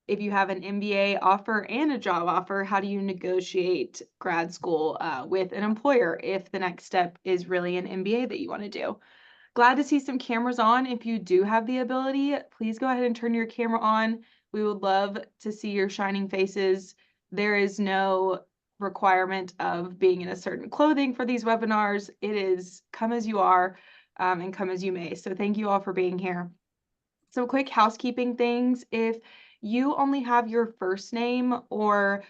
if you have an MBA offer and a job offer, how do you negotiate grad school with an employer if the next step is really an MBA that you want to do? Glad to see some cameras on. If you do have the ability, please go ahead and turn your camera on. We would love to see your shining faces. There is no requirement of being in a certain clothing for these webinars. It is come as you are and come as you may. So thank you all for being here. Some quick housekeeping things. If you only have your first name or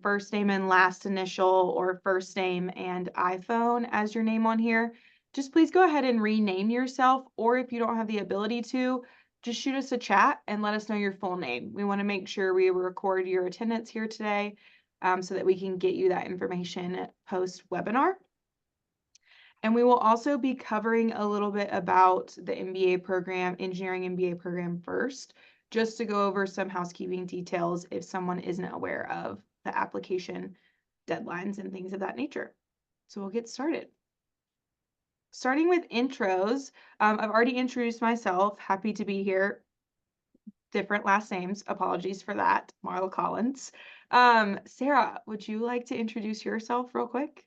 first name and last initial or first name and iPhone as your name on here, just please go ahead and rename yourself, or if you don't have the ability to, just shoot us a chat and let us know your full name. We want to make sure we record your attendance here today so that we can get you that information post-webinar. And we will also be covering a little bit about the MBA program, engineering MBA program first, just to go over some housekeeping details if someone isn't aware of the application deadlines and things of that nature. So we'll get started. Starting with intros, I've already introduced myself. Happy to be here. Different last names. Apologies for that. Marla Collins. Sarah, would you like to introduce yourself real quick?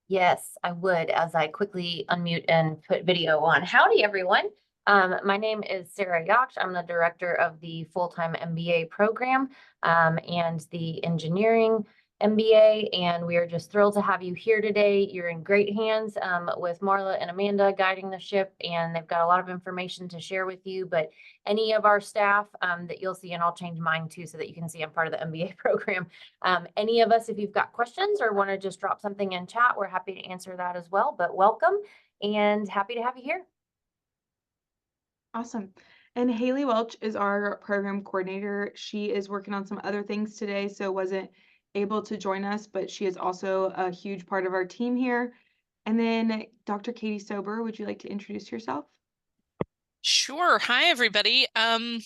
Yes, I would, as I quickly unmute and put video on. Howdy, everyone. My name is Sarah Yaksh. I'm the director of the full-time MBA program and the engineering MBA, and we are just thrilled to have you here today. You're in great hands with Marla and Amanda guiding the ship, and they've got a lot of information to share with you. But any of our staff that you'll see, and I'll change mine too so that you can see I'm part of the MBA program. Any of us, if you've got questions or want to just drop something in chat, we're happy to answer that as well. But welcome and happy to have you here. Awesome. And Haley Welch is our program coordinator. She is working on some other things today, so wasn't able to join us, but she is also a huge part of our team here. And then Dr. Katie Sober, would you like to introduce yourself? Sure. Hi, everybody. Yeah,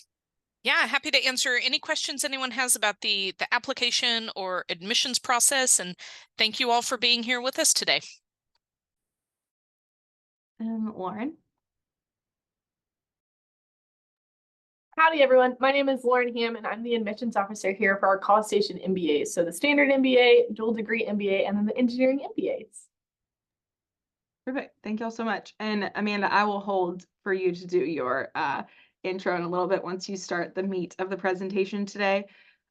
happy to answer any questions anyone has about the application or admissions process. And thank you all for being here with us today. Lauren. Howdy, everyone. My name is Lauren Ham, and I'm the admissions officer here for our College Station MBAs. So the standard MBA, dual degree MBA, and then the engineering MBAs. Perfect. Thank you all so much. And Amanda, I will hold for you to do your intro in a little bit once you start the meat of the presentation today.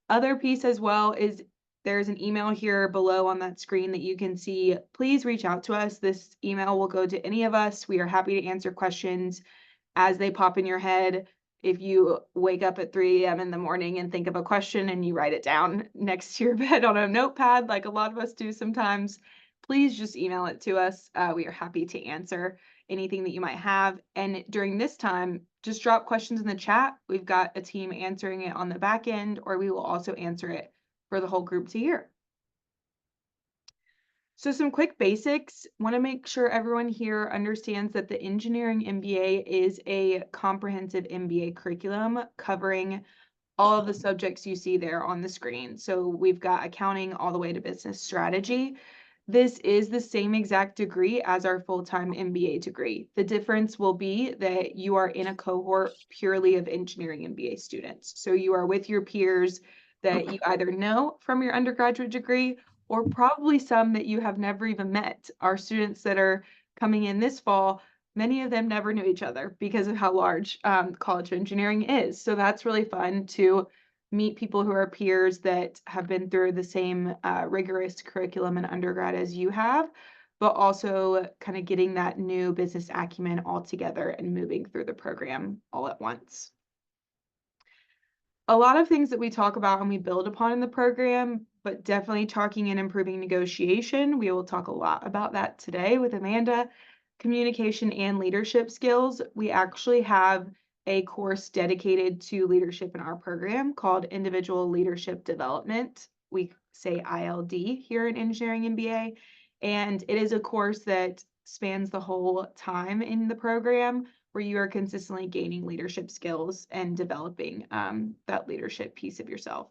Other piece as well is there's an email here below on that screen that you can see. Please reach out to us. This email will go to any of us. We are happy to answer questions as they pop in your head. If you wake up at 3 a.m. in the morning and think of a question and you write it down next to your bed on a notepad, like a lot of us do sometimes, please just email it to us. We are happy to answer anything that you might have. And during this time, just drop questions in the chat. We've got a team answering it on the back end, or we will also answer it for the whole group to hear. So some quick basics. Want to make sure everyone here understands that the engineering MBA is a comprehensive MBA curriculum covering all of the subjects you see there on the screen. So we've got accounting all the way to business strategy. This is the same exact degree as our full-time MBA degree. The difference will be that you are in a cohort purely of engineering MBA students. So you are with your peers that you either know from your undergraduate degree or probably some that you have never even met. Our students that are coming in this fall, many of them never knew each other because of how large College of Engineering is. So that's really fun to meet people who are peers that have been through the same rigorous curriculum in undergrad as you have, but also kind of getting that new business acumen all together and moving through the program all at once. A lot of things that we talk about and we build upon in the program, but definitely talking and improving negotiation. We will talk a lot about that today with Amanda. Communication and leadership skills. We actually have a course dedicated to leadership in our program called Individual Leadership Development. We say ILD here in Engineering MBA, and it is a course that spans the whole time in the program where you are consistently gaining leadership skills and developing that leadership piece of yourself.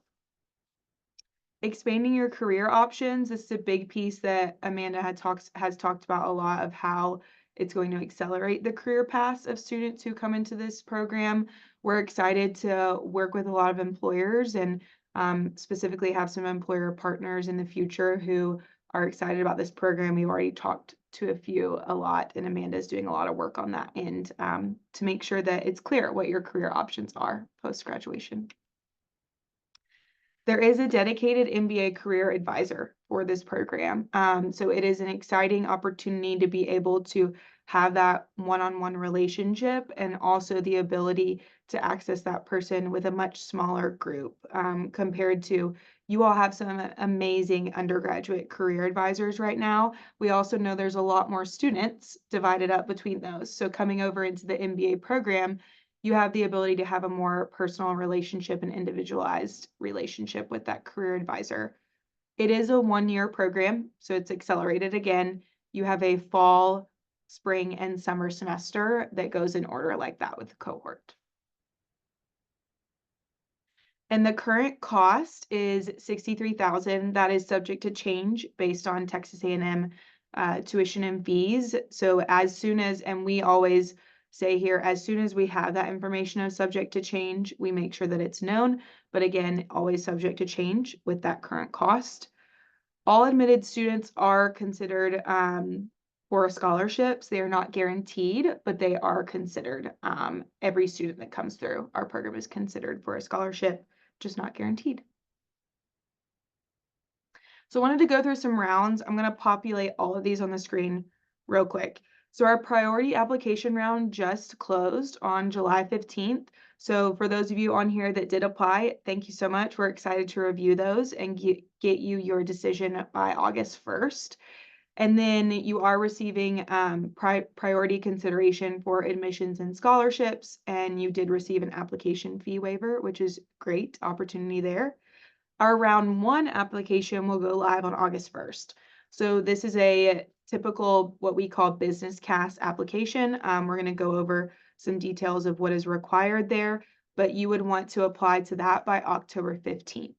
Expanding your career options. This is a big piece that Amanda has talked about a lot of how It's going to accelerate the career paths of students who come into this program. We're excited to work with a lot of employers and specifically have some employer partners in the future who are excited about this program. We've already talked to a lot, and Amanda's doing a lot of work on that end to make sure that it's clear what your career options are post-graduation. There is a dedicated MBA career advisor for this program. So it is an exciting opportunity to be able to have that one-on-one relationship and also the ability to access that person with a much smaller group compared to you all have some amazing undergraduate career advisors right now. We also know there's a lot more students divided up between those. So coming over into the MBA program, you have the ability to have a more personal relationship and individualized relationship with that career advisor. It is a 1-year program, so it's accelerated again. You have a fall, spring, and summer semester that goes in order like that with the cohort. And the current cost is $63,000. That is subject to change based on Texas A&M tuition and fees. So as soon as, and we always say here, as soon as we have that information of subject to change, we make sure that it's known. But again, always subject to change with that current cost. All admitted students are considered for scholarships. They are not guaranteed, but they are considered. Every student that comes through our program is considered for a scholarship, just not guaranteed. So I wanted to go through some rounds. I'm going to populate all of these on the screen real quick. So our priority application round just closed on July 15th. So for those of you on here that did apply, thank you so much. We're excited to review those and get you your decision by August 1st. And then you are receiving priority consideration for admissions and scholarships, and you did receive an application fee waiver, which is great opportunity there. Our round 1 application will go live on August 1st. So this is a typical what we call business CAS application. We're going to go over some details of what is required there, but you would want to apply to that by October 15th.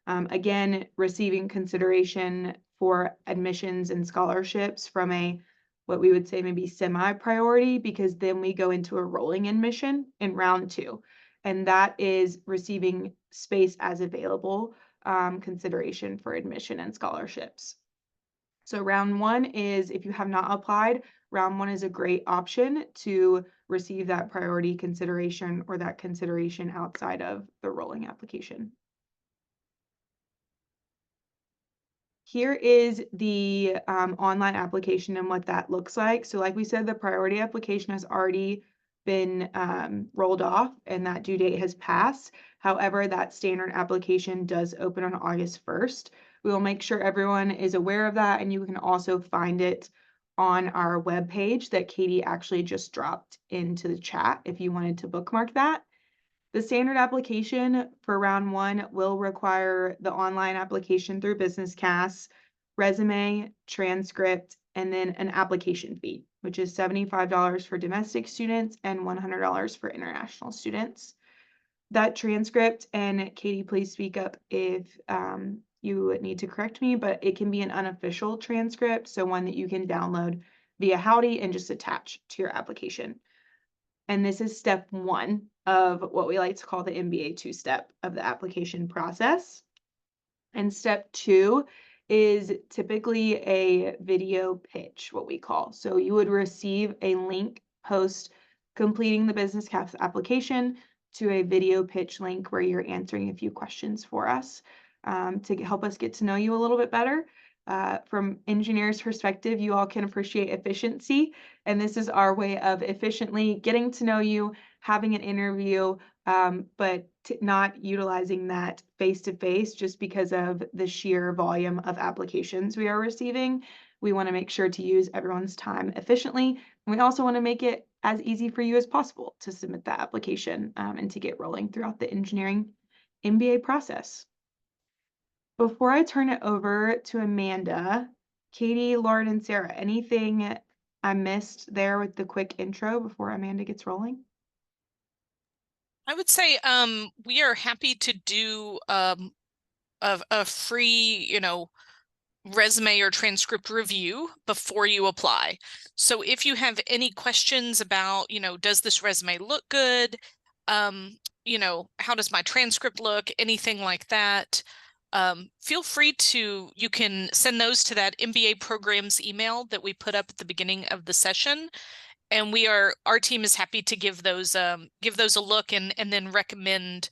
Again, receiving consideration for admissions and scholarships from a what we would say maybe semi-priority, because then we go into a rolling admission in round 2. And that is receiving space as available consideration for admission and scholarships. So round 1 is, if you have not applied, round 1 is a great option to receive that priority consideration or that consideration outside of the rolling application. Here is the online application and what that looks like. So like we said, the priority application has already been rolled off and that due date has passed. However, that standard application does open on August 1st. We will make sure everyone is aware of that, and you can also find it on our webpage that Katie actually just dropped into the chat if you wanted to bookmark that. The standard application for round 1 will require the online application through Business CAS, resume, transcript, and then an application fee, which is $75 for domestic students and $100 for international students. That transcript, and Katie, please speak up if you need to correct me, but it can be an unofficial transcript, so one that you can download via Howdy and just attach to your application. And this is step 1 of what we like to call the MBA 2-step of the application process. And step 2 is typically a video pitch, what we call. So you would receive a link post completing the Business CAS application to a video pitch link where you're answering a few questions for us to help us get to know you a little bit better. From engineers' perspective, you all can appreciate efficiency, and this is our way of efficiently getting to know you, having an interview, but not utilizing that face-to-face just because of the sheer volume of applications we are receiving. We want to make sure to use everyone's time efficiently, and we also want to make it as easy for you as possible to submit that application and to get rolling throughout the engineering MBA process. Before I turn it over to Amanda, Katie, Lauren, and Sarah, anything I missed there with the quick intro before Amanda gets rolling? I would say we are happy to do a free, resume or transcript review before you apply. So if you have any questions about, does this resume look good? How does my transcript look? Anything like that. Feel free you can send those to that MBA programs email that we put up at the beginning of the session. And our team is happy to give those a look and then recommend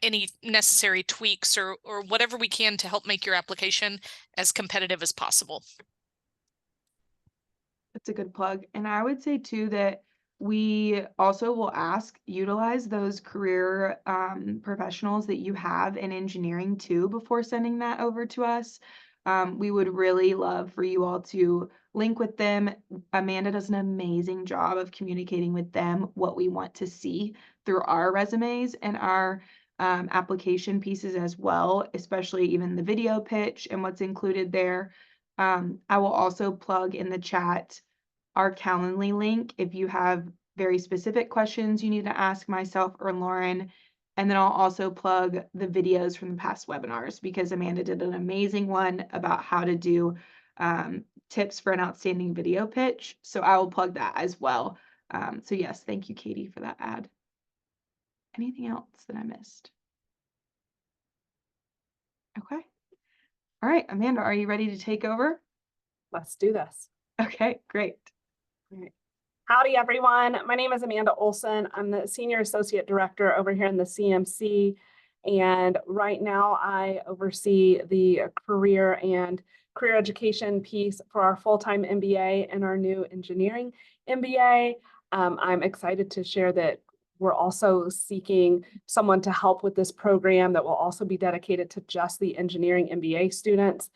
any necessary tweaks or whatever we can to help make your application as competitive as possible. That's a good plug. And I would say too that we also will utilize those career professionals that you have in engineering too before sending that over to us. We would really love for you all to link with them. Amanda does an amazing job of communicating with them what we want to see through our resumes and our application pieces as well, especially even the video pitch and what's included there. I will also plug in the chat our Calendly link if you have very specific questions you need to ask myself or Lauren. And then I'll also plug the videos from the past webinars because Amanda did an amazing one about how to do tips for an outstanding video pitch. So I will plug that as well. So yes, thank you, Katie, for that ad. Anything else that I missed? Okay. All right, Amanda, are you ready to take over? Let's do this. Okay, great. All right. Howdy, everyone. My name is Amanda Olson. I'm the Senior Associate Director over here in the CMC. And right now I oversee the career education piece for our full-time MBA and our new engineering MBA. I'm excited to share that we're also seeking someone to help with this program that will also be dedicated to just the engineering MBA students.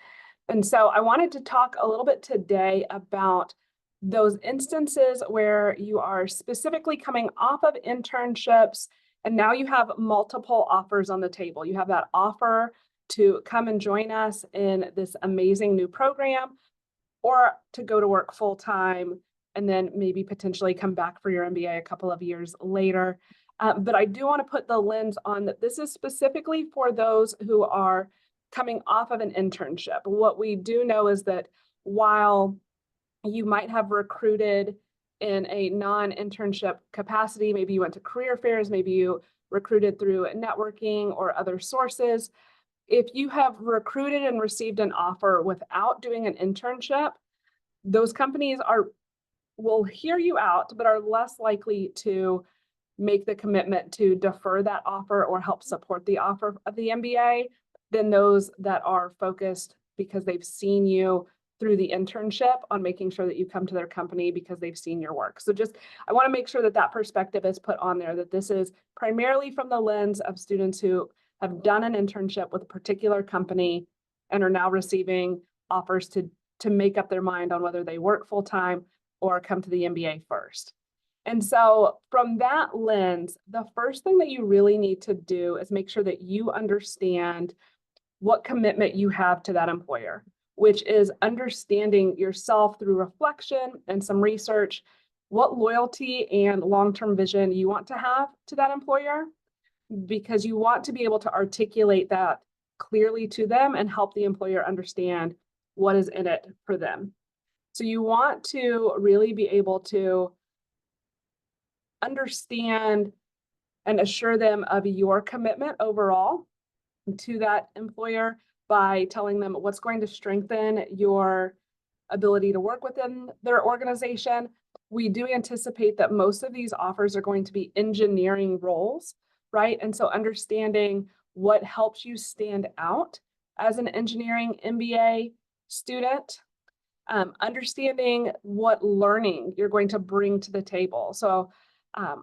And so I wanted to talk a little bit today about those instances where you are specifically coming off of internships and now you have multiple offers on the table. You have that offer to come and join us in this amazing new program or to go to work full-time and then maybe potentially come back for your MBA a couple of years later. But I do want to put the lens on that this is specifically for those who are coming off of an internship. What we do know is that while you might have recruited in a non-internship capacity, maybe you went to career fairs, maybe you recruited through networking or other sources. If you have recruited and received an offer without doing an internship, those companies will hear you out, but are less likely to make the commitment to defer that offer or help support the offer of the MBA than those that are focused because they've seen you through the internship on making sure that you come to their company because they've seen your work. So I want to make sure that that perspective is put on there, that this is primarily from the lens of students who have done an internship with a particular company and are now receiving offers to make up their mind on whether they work full-time or come to the MBA first. And so from that lens, the first thing that you really need to do is make sure that you understand what commitment you have to that employer, which is understanding yourself through reflection and some research, what loyalty and long-term vision you want to have to that employer, because you want to be able to articulate that clearly to them and help the employer understand what is in it for them. So you want to really be able to understand and assure them of your commitment overall to that employer by telling them what's going to strengthen your ability to work within their organization. We do anticipate that most of these offers are going to be engineering roles, right? And so understanding what helps you stand out as an engineering MBA student, understanding what learning you're going to bring to the table. So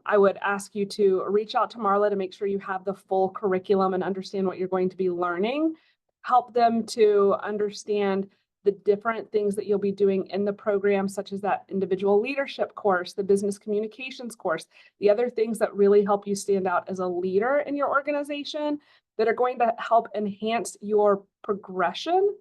I would ask you to reach out to Marla to make sure you have the full curriculum and understand what you're going to be learning. Help them to understand the different things that you'll be doing in the program, such as that individual leadership course, the business communications course, the other things that really help you stand out as a leader in your organization that are going to help enhance your progression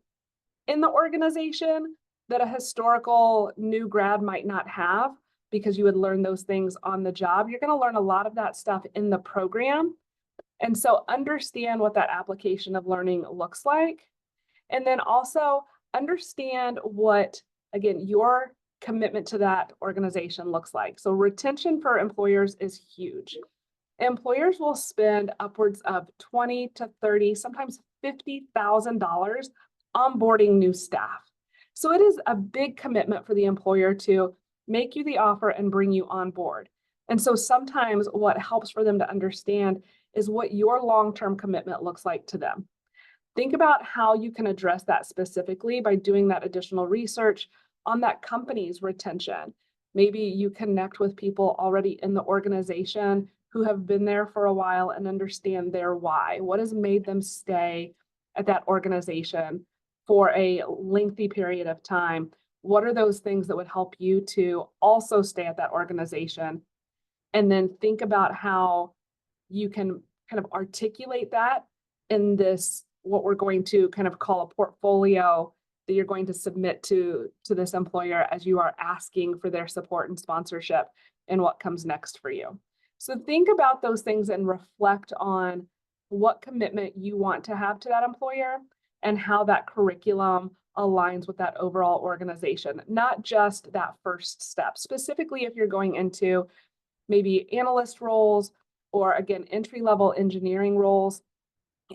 in the organization that a historical new grad might not have, because you would learn those things on the job. You're going to learn a lot of that stuff in the program. And so understand what that application of learning looks like. And then also understand what, again, your commitment to that organization looks like. So retention for employers is huge. Employers will spend upwards of $20 to $30, sometimes $50,000 onboarding new staff. So it is a big commitment for the employer to make you the offer and bring you on board. And so sometimes what helps for them to understand is what your long-term commitment looks like to them. Think about how you can address that specifically by doing that additional research on that company's retention. Maybe you connect with people already in the organization who have been there for a while and understand their why. What has made them stay at that organization for a lengthy period of time? What are those things that would help you to also stay at that organization? And then think about how you can kind of articulate that in this, what we're going to kind of call a portfolio that you're going to submit to this employer as you are asking for their support and sponsorship and what comes next for you. So think about those things and reflect on what commitment you want to have to that employer and how that curriculum aligns with that overall organization, not just that first step. Specifically, if you're going into maybe analyst roles or, again, entry-level engineering roles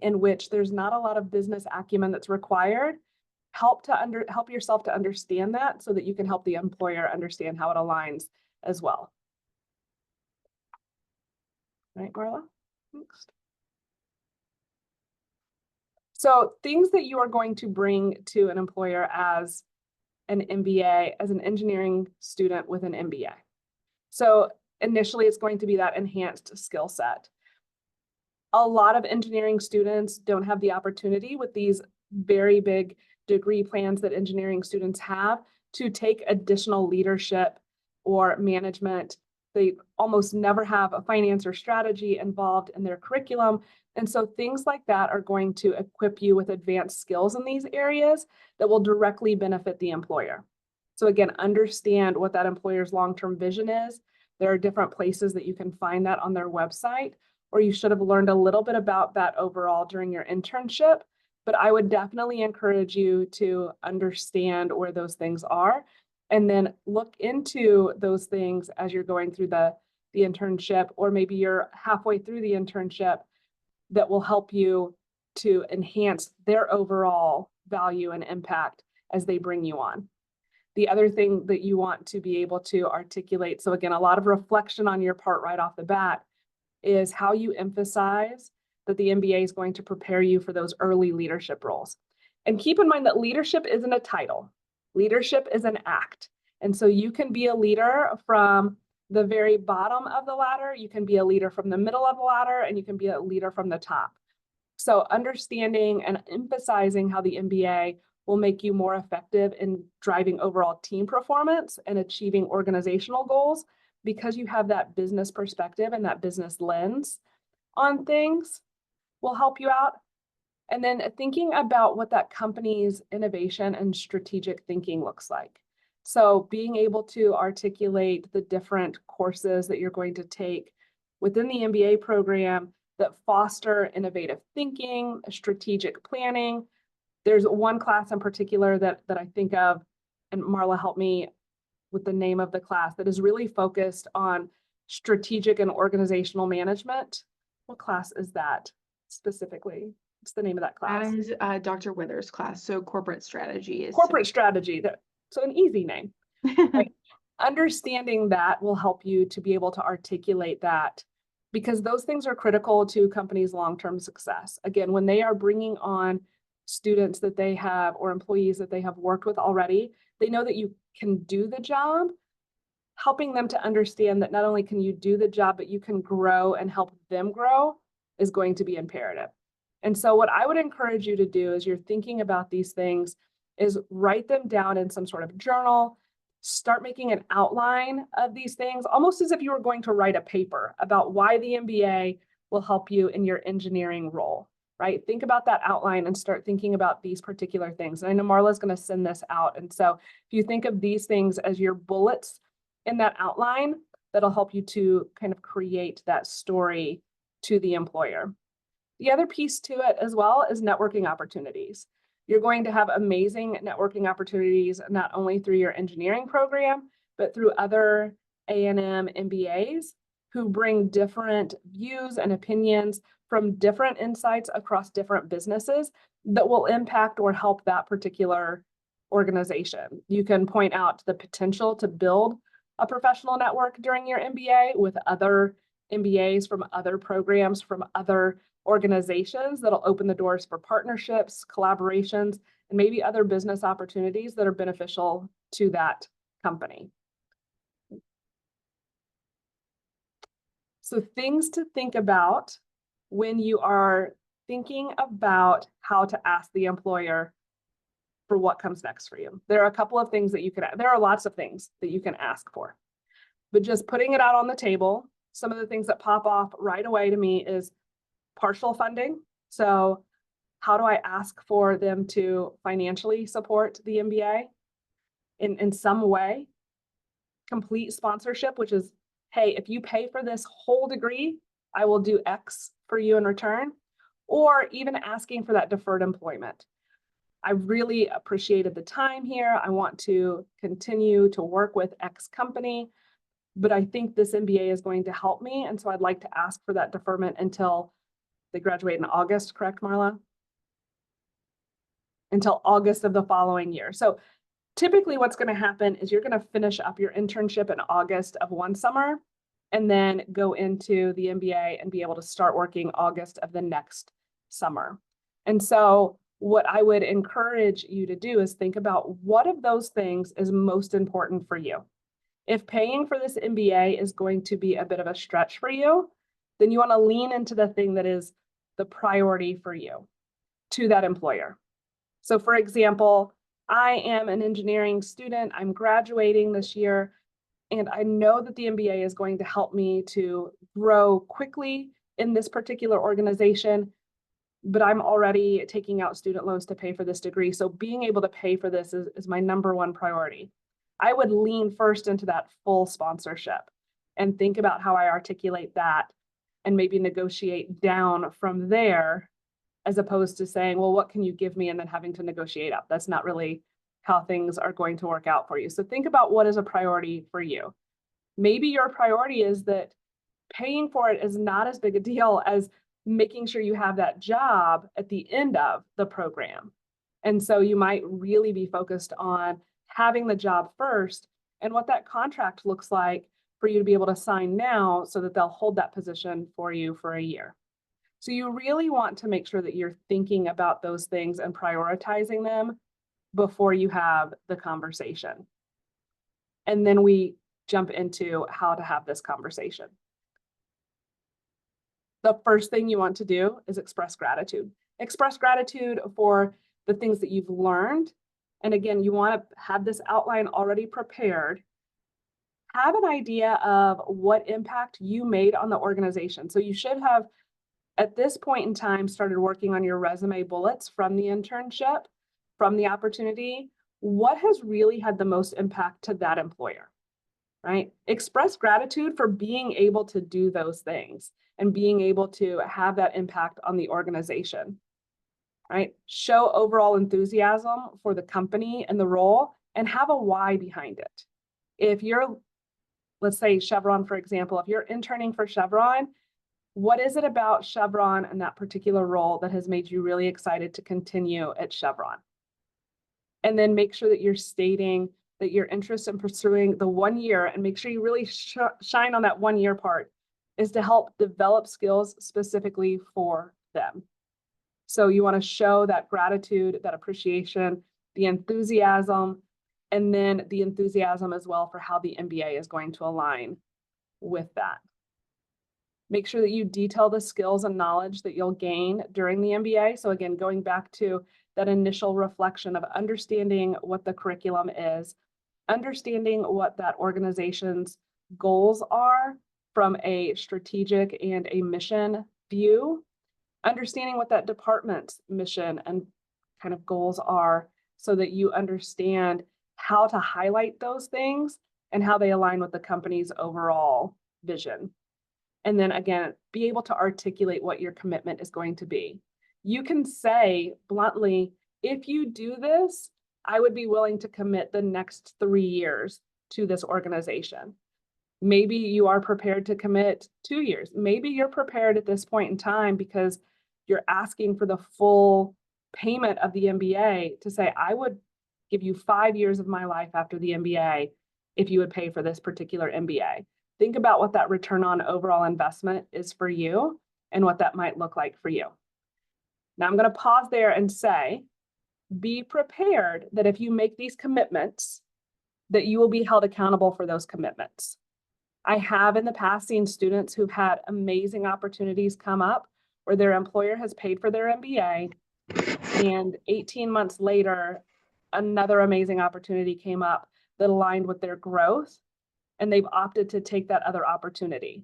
in which there's not a lot of business acumen that's required, help yourself to understand that so that you can help the employer understand how it aligns as well. Right, Marla? Next. So things that you are going to bring to an employer as an MBA, as an engineering student with an MBA. So initially, it's going to be that enhanced skill set. A lot of engineering students don't have the opportunity with these very big degree plans that engineering students have to take additional leadership or management. They almost never have a finance or strategy involved in their curriculum. And so things like that are going to equip you with advanced skills in these areas that will directly benefit the employer. So again, understand what that employer's long-term vision is. There are different places that you can find that on their website, or you should have learned a little bit about that overall during your internship. But I would definitely encourage you to understand where those things are and then look into those things as you're going through the internship, or maybe you're halfway through the internship, that will help you to enhance their overall value and impact as they bring you on. The other thing that you want to be able to articulate, so again, a lot of reflection on your part right off the bat, is how you emphasize that the MBA is going to prepare you for those early leadership roles. And keep in mind that leadership isn't a title. Leadership is an act. And so you can be a leader from the very bottom of the ladder, you can be a leader from the middle of the ladder, and you can be a leader from the top. So understanding and emphasizing how the MBA will make you more effective in driving overall team performance and achieving organizational goals, because you have that business perspective and that business lens on things, will help you out. And then thinking about what that company's innovation and strategic thinking looks like. So being able to articulate the different courses that you're going to take within the MBA program that foster innovative thinking, strategic planning. There's one class in particular that I think of, and Marla helped me with the name of the class, that is really focused on strategic and organizational management. What class is that specifically? What's the name of that class? That is Dr. Withers' class. So corporate strategy is corporate strategy. So an easy name. Right? Understanding that will help you to be able to articulate that, because those things are critical to companies' long-term success. Again, when they are bringing on students that they have or employees that they have worked with already, they know that you can do the job. Helping them to understand that not only can you do the job, but you can grow and help them grow is going to be imperative. And so what I would encourage you to do as you're thinking about these things is write them down in some sort of journal, start making an outline of these things, almost as if you were going to write a paper about why the MBA will help you in your engineering role, right? Think about that outline and start thinking about these particular things. And I know Marla's going to send this out. And so if you think of these things as your bullets in that outline, that'll help you to kind of create that story to the employer. The other piece to it as well is networking opportunities. You're going to have amazing networking opportunities, not only through your engineering program, but through other A&M MBAs who bring different views and opinions from different insights across different businesses that will impact or help that particular organization. You can point out the potential to build a professional network during your MBA with other MBAs from other programs, from other organizations that'll open the doors for partnerships, collaborations, and maybe other business opportunities that are beneficial to that company. So things to think about when you are thinking about how to ask the employer for what comes next for you. There are a couple of things that you can, there are lots of things that you can ask for, but just putting it out on the table, some of the things that pop off right away to me is partial funding. So how do I ask for them to financially support the MBA in some way? Complete sponsorship, which is, hey, if you pay for this whole degree, I will do X for you in return. Or even asking for that deferred employment. I really appreciated the time here. I want to continue to work with X company, but I think this MBA is going to help me. And so I'd like to ask for that deferment until they graduate in August, correct, Marla? Until August of the following year. So typically what's going to happen is you're going to finish up your internship in August of one summer and then go into the MBA and be able to start working August of the next summer. And so what I would encourage you to do is think about what of those things is most important for you. If paying for this MBA is going to be a bit of a stretch for you, then you want to lean into the thing that is the priority for you to that employer. So for example, I am an engineering student. I'm graduating this year, and I know that the MBA is going to help me to grow quickly in this particular organization, but I'm already taking out student loans to pay for this degree. So being able to pay for this is my number one priority. I would lean first into that full sponsorship and think about how I articulate that and maybe negotiate down from there, as opposed to saying, well, what can you give me? And then having to negotiate up. That's not really how things are going to work out for you. So think about what is a priority for you. Maybe your priority is that paying for it is not as big a deal as making sure you have that job at the end of the program. And so you might really be focused on having the job first and what that contract looks like for you to be able to sign now so that they'll hold that position for you for a year. So you really want to make sure that you're thinking about those things and prioritizing them before you have the conversation. And then we jump into how to have this conversation. The first thing you want to do is express gratitude. Express gratitude for the things that you've learned. And again, you want to have this outline already prepared. Have an idea of what impact you made on the organization. So you should have, at this point in time, started working on your resume bullets from the internship, from the opportunity. What has really had the most impact to that employer, right? Express gratitude for being able to do those things and being able to have that impact on the organization, right? Show overall enthusiasm for the company and the role and have a why behind it. If you're, let's say Chevron, for example, if you're interning for Chevron, what is it about Chevron and that particular role that has made you really excited to continue at Chevron? And then make sure that you're stating that your interest in pursuing the 1 year, and make sure you really shine on that 1 year part, is to help develop skills specifically for them. So you want to show that gratitude, that appreciation, the enthusiasm, and then the enthusiasm as well for how the MBA is going to align with that. Make sure that you detail the skills and knowledge that you'll gain during the MBA. So again, going back to that initial reflection of understanding what the curriculum is, understanding what that organization's goals are from a strategic and a mission view, understanding what that department's mission and kind of goals are so that you understand how to highlight those things and how they align with the company's overall vision. And then again, be able to articulate what your commitment is going to be. You can say bluntly, If you do this, I would be willing to commit the next 3 years to this organization. Maybe you are prepared to commit 2 years. Maybe you're prepared at this point in time because you're asking for the full payment of the MBA to say, I would give you 5 years of my life after the MBA if you would pay for this particular MBA. Think about what that return on overall investment is for you and what that might look like for you. Now I'm going to pause there and say, be prepared that if you make these commitments, that you will be held accountable for those commitments. I have in the past seen students who've had amazing opportunities come up where their employer has paid for their MBA, and 18 months later, another amazing opportunity came up that aligned with their growth, and they've opted to take that other opportunity.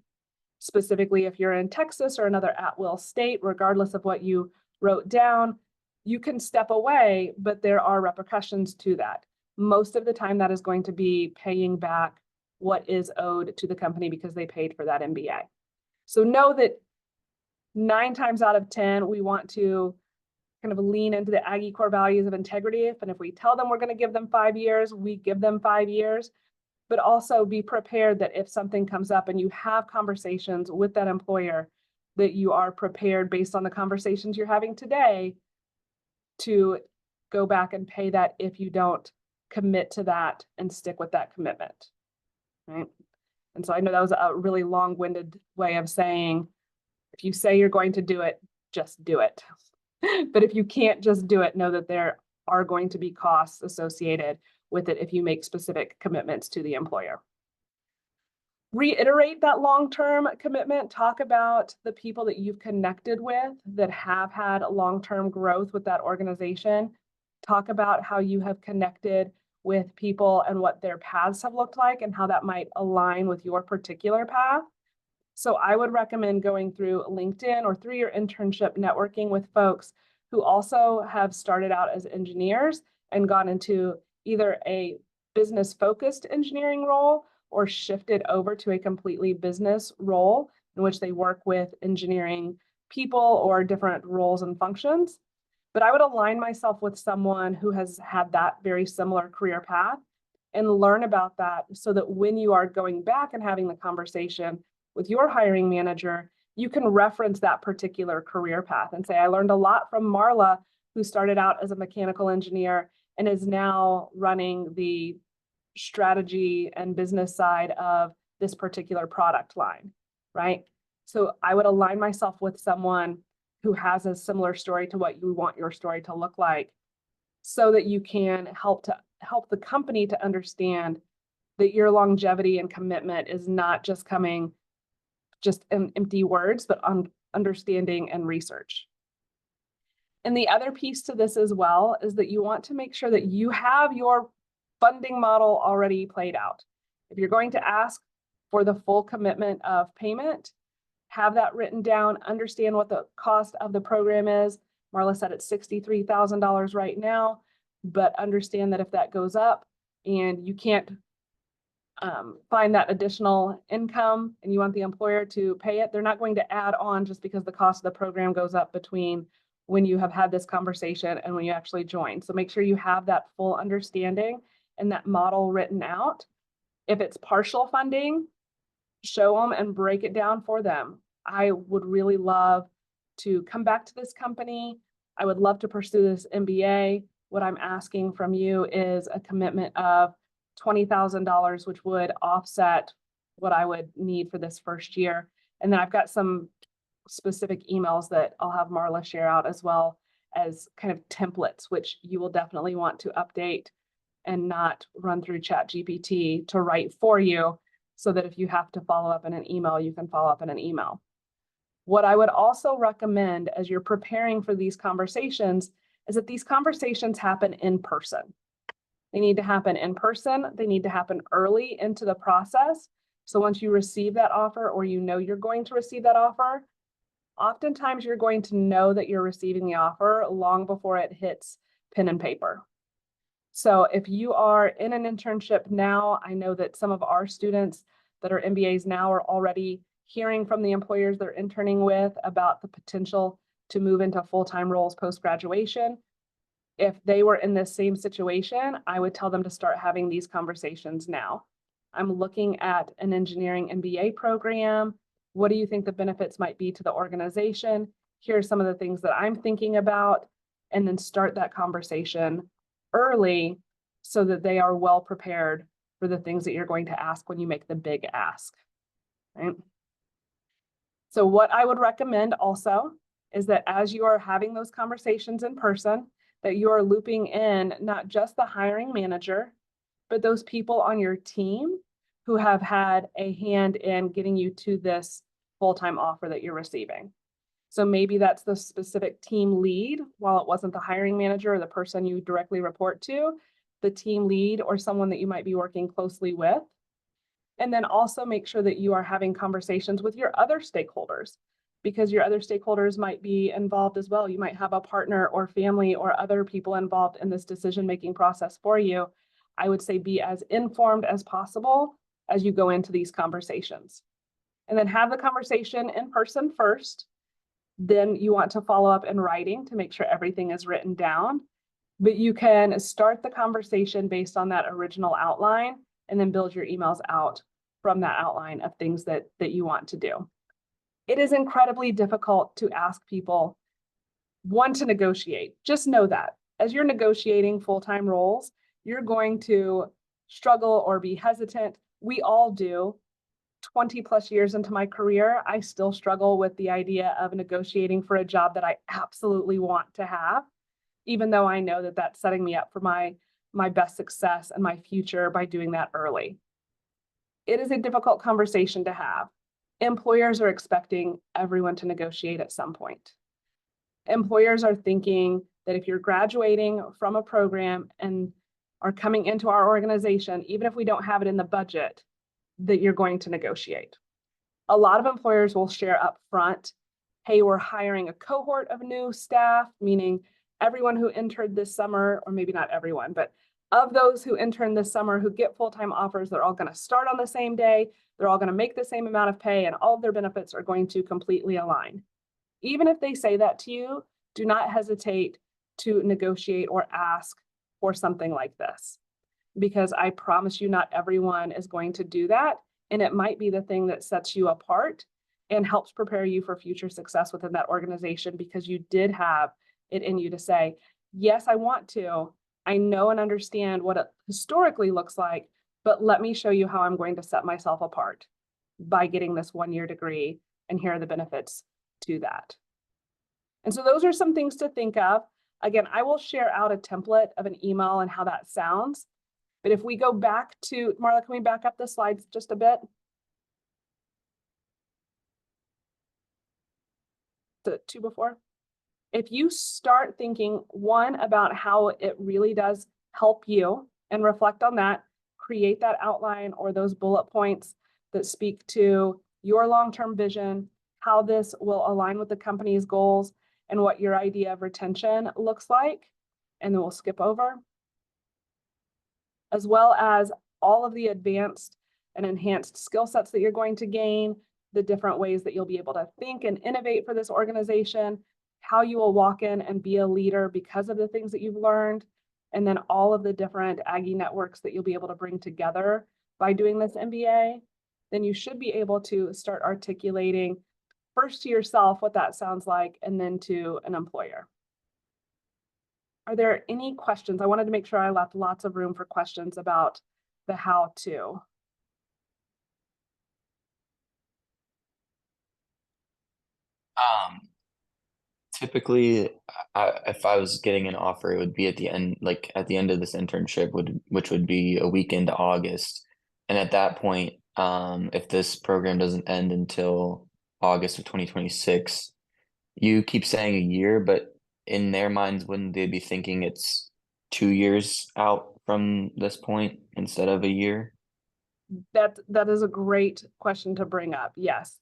Specifically, if you're in Texas or another at-will state, regardless of what you wrote down, you can step away, but there are repercussions to that. Most of the time, that is going to be paying back what is owed to the company because they paid for that MBA. So know that 9 times out of 10, we want to kind of lean into the Aggie core values of integrity. And if we tell them we're going to give them 5 years, we give them 5 years. But also be prepared that if something comes up and you have conversations with that employer, that you are prepared based on the conversations you're having today to go back and pay that if you don't commit to that and stick with that commitment, right? And so I know that was a really long-winded way of saying, if you say you're going to do it, just do it. But if you can't just do it, know that there are going to be costs associated with it if you make specific commitments to the employer. Reiterate that long-term commitment. Talk about the people that you've connected with that have had long-term growth with that organization. Talk about how you have connected with people and what their paths have looked like and how that might align with your particular path. So I would recommend going through LinkedIn or through your internship networking with folks who also have started out as engineers and gone into either a business-focused engineering role or shifted over to a completely business role in which they work with engineering people or different roles and functions. But I would align myself with someone who has had that very similar career path and learn about that so that when you are going back and having the conversation with your hiring manager, you can reference that particular career path and say, I learned a lot from Marla, who started out as a mechanical engineer and is now running the strategy and business side of this particular product line, right? So I would align myself with someone who has a similar story to what you want your story to look like so that you can help the company to understand that your longevity and commitment is not just coming just in empty words, but on understanding and research. And the other piece to this as well is that you want to make sure that you have your funding model already played out. If you're going to ask for the full commitment of payment, have that written down, understand what the cost of the program is. Marla said it's $63,000 right now, but understand that if that goes up and you can't find that additional income and you want the employer to pay it, they're not going to add on just because the cost of the program goes up between when you have had this conversation and when you actually join. So make sure you have that full understanding and that model written out. If it's partial funding, show them and break it down for them. I would really love to come back to this company. I would love to pursue this MBA. What I'm asking from you is a commitment of $20,000, which would offset what I would need for this first year. And then I've got some specific emails that I'll have Marla share out as well as kind of templates, which you will definitely want to update and not run through ChatGPT to write for you, so that if you have to follow up in an email, you can follow up in an email. What I would also recommend as you're preparing for these conversations is that these conversations happen in person. They need to happen in person. They need to happen early into the process. So once you receive that offer or you know you're going to receive that offer, oftentimes you're going to know that you're receiving the offer long before it hits pen and paper. So if you are in an internship now, I know that some of our students that are MBAs now are already hearing from the employers they're interning with about the potential to move into full-time roles post-graduation. If they were in this same situation, I would tell them to start having these conversations now. I'm looking at an engineering MBA program. What do you think the benefits might be to the organization? Here are some of the things that I'm thinking about, and then start that conversation early so that they are well prepared for the things that you're going to ask when you make the big ask, right? So what I would recommend also is that as you are having those conversations in person, that you are looping in not just the hiring manager, but those people on your team who have had a hand in getting you to this full-time offer that you're receiving. So maybe that's the specific team lead, while it wasn't the hiring manager or the person you directly report to, the team lead or someone that you might be working closely with. And then also make sure that you are having conversations with your other stakeholders, because your other stakeholders might be involved as well. You might have a partner or family or other people involved in this decision-making process for you. I would say be as informed as possible as you go into these conversations. And then have the conversation in person first. Then you want to follow up in writing to make sure everything is written down. But you can start the conversation based on that original outline and then build your emails out from that outline of things that you want to do. It is incredibly difficult to ask people, one, to negotiate. Just know that as you're negotiating full-time roles, you're going to struggle or be hesitant. We all do. 20 plus years into my career, I still struggle with the idea of negotiating for a job that I absolutely want to have, even though I know that that's setting me up for my best success and my future by doing that early. It is a difficult conversation to have. Employers are expecting everyone to negotiate at some point. Employers are thinking that if you're graduating from a program and are coming into our organization, even if we don't have it in the budget, that you're going to negotiate. A lot of employers will share up front, hey, we're hiring a cohort of new staff, meaning everyone who entered this summer, or maybe not everyone, but of those who intern this summer who get full-time offers, they're all going to start on the same day, they're all going to make the same amount of pay, and all of their benefits are going to completely align. Even if they say that to you, do not hesitate to negotiate or ask for something like this, because I promise you not everyone is going to do that, and it might be the thing that sets you apart and helps prepare you for future success within that organization, because you did have it in you to say, yes, I want to. I know and understand what it historically looks like, but let me show you how I'm going to set myself apart by getting this one-year degree, and here are the benefits to that. And so those are some things to think of. Again, I will share out a template of an email and how that sounds. But if we go back to, Marla, can we back up the slides just a bit? The two before. If you start thinking, one, about how it really does help you and reflect on that, create that outline or those bullet points that speak to your long-term vision, how this will align with the company's goals, and what your idea of retention looks like. And then we'll skip over, as well as all of the advanced and enhanced skill sets that you're going to gain, the different ways that you'll be able to think and innovate for this organization, how you will walk in and be a leader because of the things that you've learned, and then all of the different Aggie networks that you'll be able to bring together by doing this MBA, then you should be able to start articulating first to yourself what that sounds like, and then to an employer. Are there any questions? I wanted to make sure I left lots of room for questions about the how to. Typically, if I was getting an offer, it would be at the end, like at the end of this internship, which would be a week into August. And at that point, if this program doesn't end until August of 2026, you keep saying a year, but in their minds, wouldn't they be thinking it's 2 years out from this point instead of a year? That is a great question to bring up. Yes.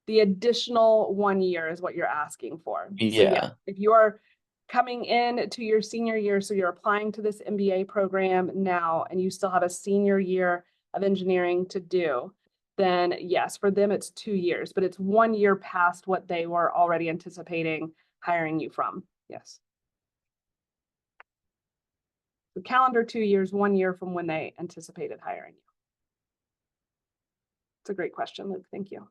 The additional 1 year is what you're asking for. So Yeah. if you're coming in to your senior year, so you're applying to this MBA program now, and you still have a senior year of engineering to do, then yes, for them it's 2 years, but it's 1 year past what they were already anticipating hiring you from. Yes. calendar 2 years, 1 year from when they anticipated hiring you? It's a great question, Luke. Thank you.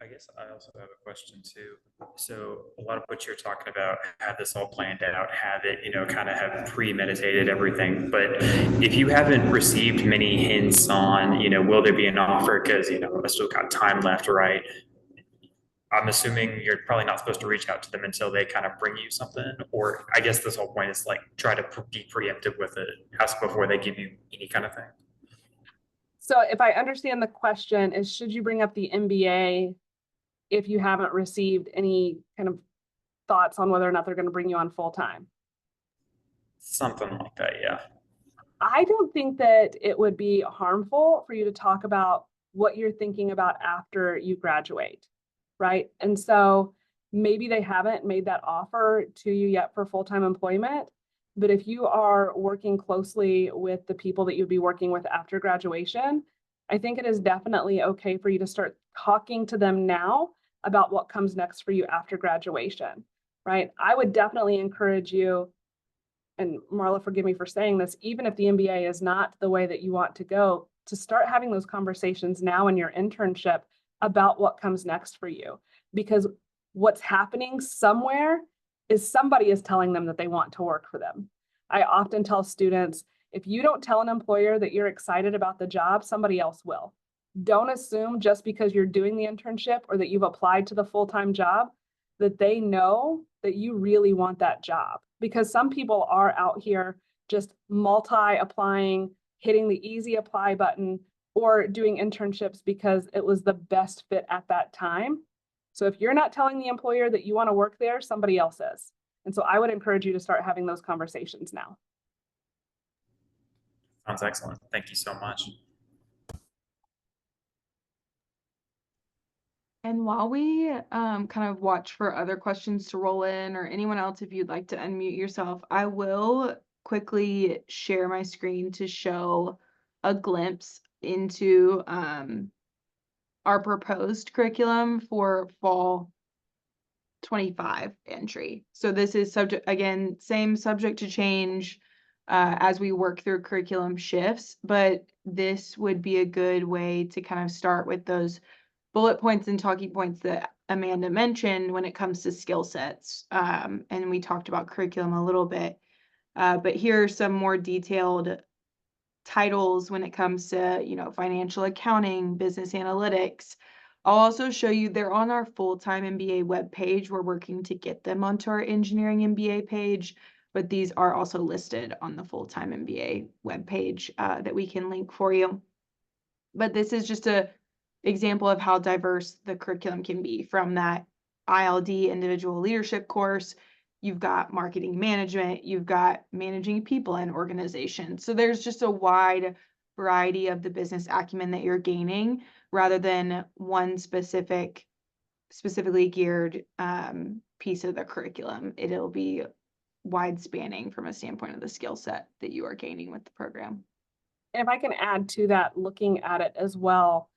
I guess I also have a question too. So a lot of what you're talking about, have this all planned out, have it, kind of have premeditated everything. But if you haven't received many hints on, will there be an offer? Because, I still got time left, right? I'm assuming you're probably not supposed to reach out to them until they kind of bring you something. Or I guess this whole point is like try to be preemptive with it, ask before they give you any kind of thing. So if I understand the question is, should you bring up the MBA if you haven't received any kind of thoughts on whether or not they're going to bring you on full time? Something like that, yeah. I don't think that it would be harmful for you to talk about what you're thinking about after you graduate, right? And so maybe they haven't made that offer to you yet for full-time employment, but if you are working closely with the people that you'd be working with after graduation, I think it is definitely okay for you to start talking to them now about what comes next for you after graduation, right? I would definitely encourage you, and Marla, forgive me for saying this, even if the MBA is not the way that you want to go, to start having those conversations now in your internship about what comes next for you. Because what's happening somewhere is somebody is telling them that they want to work for them. I often tell students, if you don't tell an employer that you're excited about the job, somebody else will. Don't assume just because you're doing the internship or that you've applied to the full-time job that they know that you really want that job. Because some people are out here just multi-applying, hitting the easy apply button, or doing internships because it was the best fit at that time. So if you're not telling the employer that you want to work there, somebody else is. And so I would encourage you to start having those conversations now. Sounds excellent. Thank you so much. And while we kind of watch for other questions to roll in, or anyone else, if you'd like to unmute yourself, I will quickly share my screen to show a glimpse into our proposed curriculum for fall 25 entry. So this is subject, again, same subject to change as we work through curriculum shifts, but this would be a good way to kind of start with those bullet points and talking points that Amanda mentioned when it comes to skill sets. And we talked about curriculum a little bit, but here are some more detailed titles when it comes to, financial accounting, business analytics. I'll also show you they're on our full-time MBA webpage. We're working to get them onto our engineering MBA page, but these are also listed on the full-time MBA webpage that we can link for you. But this is just a example of how diverse the curriculum can be. From that ILD individual leadership course, you've got marketing management, you've got managing people and organizations. So there's just a wide variety of the business acumen that you're gaining rather than one specifically geared piece of the curriculum. It'll be wide spanning from a standpoint of the skill set that you are gaining with the program. And if I can add to that, looking at it as well,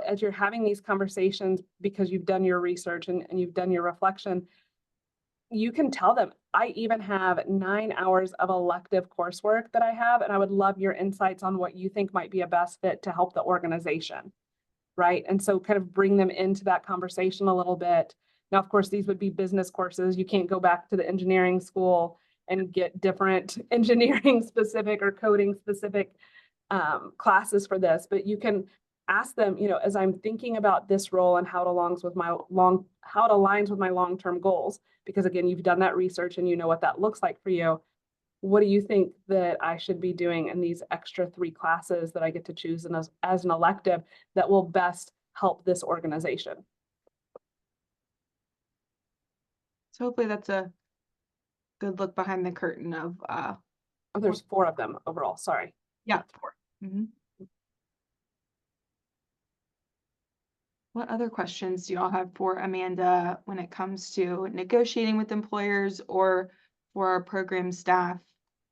as you're having these conversations, because you've done your research and you've done your reflection, you can tell them, I even have 9 hours of elective coursework that I have, and I would love your insights on what you think might be a best fit to help the organization, right? And so kind of bring them into that conversation a little bit. Now, of course, these would be business courses. You can't go back to the engineering school and get different engineering specific or coding specific classes for this, but you can ask them, as I'm thinking about this role and how it aligns with my long-term goals, because again, you've done that research and you know what that looks like for you. What do you think that I should be doing in these extra 3 classes that I get to choose as an elective that will best help this organization? So hopefully that's a good look behind the curtain of Oh, there's 4 of them overall. Sorry. yeah, 4. What other questions do y'all have for Amanda when it comes to negotiating with employers, or for our program staff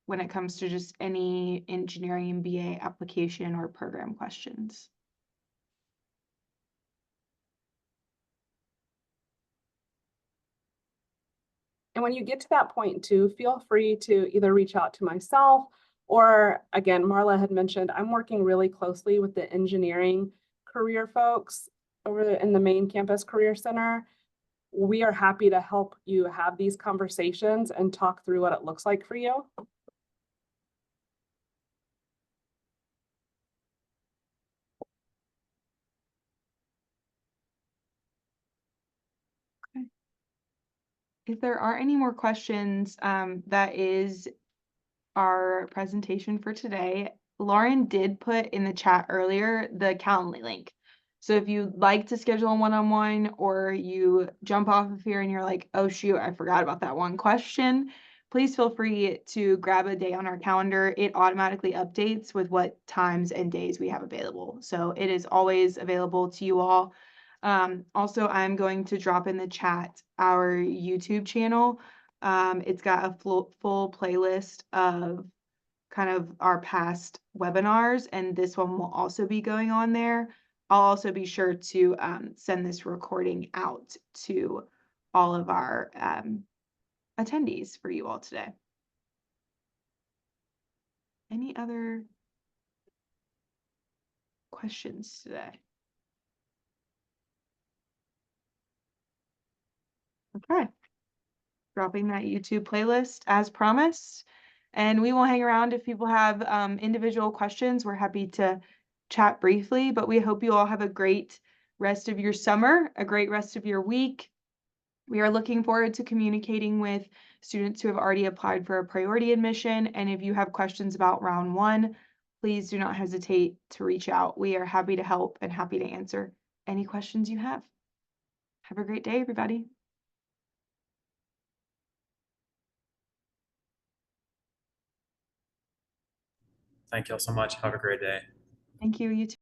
when it comes to just any engineering MBA application or program questions? And when you get to that point too, feel free to either reach out to myself or again, Marla had mentioned, I'm working really closely with the engineering career folks over in the main campus career center. We are happy to help you have these conversations and talk through what it looks like for you. If there are any more questions, that is our presentation for today. Lauren did put in the chat earlier the Calendly link. So if you'd like to schedule a one-on-one or you jump off of here and you're like, oh shoot, I forgot about that one question, please feel free to grab a day on our calendar. It automatically updates with what times and days we have available. So it is always available to you all. Also, I'm going to drop in the chat our YouTube channel. It's got a full playlist of kind of our past webinars, and this one will also be going on there. I'll also be sure to send this recording out to all of our attendees for you all today. Any other questions today? Okay. Dropping that YouTube playlist as promised. And we will hang around if people have individual questions. We're happy to chat briefly, but we hope you all have a great rest of your summer, a great rest of your week. We are looking forward to communicating with students who have already applied for a priority admission. And if you have questions about round one, please do not hesitate to reach out. We are happy to help and happy to answer any questions you have. Have a great day, everybody. Thank you all so much. Have a great day. Thank you. You too.